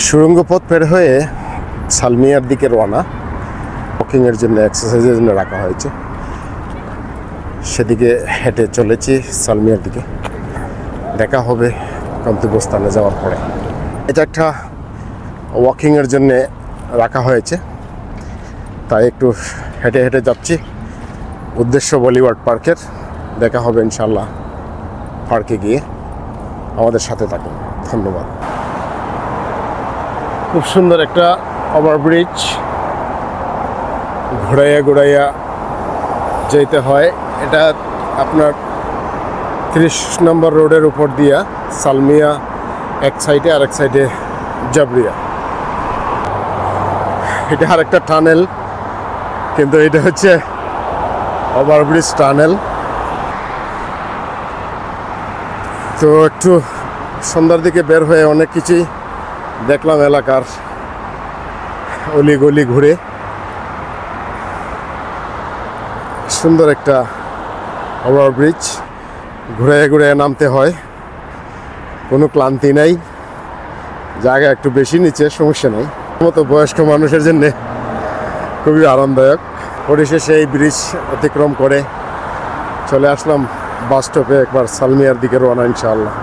সুড়ঙ্গ পথ পের হয়ে সালমিয়ার দিকে রওনা। ওয়াকিংয়ের জন্য, এক্সারসাইজের জন্য রাখা হয়েছে। সেদিকে হেঁটে চলেছি সালমিয়ার দিকে। দেখা হবে গন্তব্যস্থানে যাওয়ার পরে। এটা একটা ওয়াকিংয়ের জন্য রাখা হয়েছে, তাই একটু হেঁটে হেঁটে যাচ্ছি। উদ্দেশ্য বলিউড পার্কের। দেখা হবে ইনশাল্লাহ পার্কে গিয়ে। আমাদের সাথে থাকুন, ধন্যবাদ। খুব সুন্দর একটা ওভারব্রিজ, ঘুরাইয়া ঘুরাইয়া যেতে হয়। এটা আপনার 30 নম্বর রোডের উপর দিয়া সালমিয়া এক সাইডে, আর এক সাইডে জাবরিয়া। এটা আর একটা টানেল, কিন্তু এটা হচ্ছে ওভারব্রিজ টানেল। তো একটু সন্ধ্যার দিকে বের হয়ে অনেক কিছুই দেখলাম এলাকার অলিগলি ঘুরে। সুন্দর একটা ওভারব্রিজ, ঘুরে ঘুরে নামতে হয়, কোনো ক্লান্তি নাই। জায়গা একটু বেশি নিচে, সমস্যা নেই। মতো বয়স্ক মানুষের জন্য খুবই আরামদায়ক। পরিশেষে এই ব্রিজ অতিক্রম করে চলে আসলাম বাস স্টপে। একবার সালমিয়ার দিকে রওনা ইনশাআল্লাহ।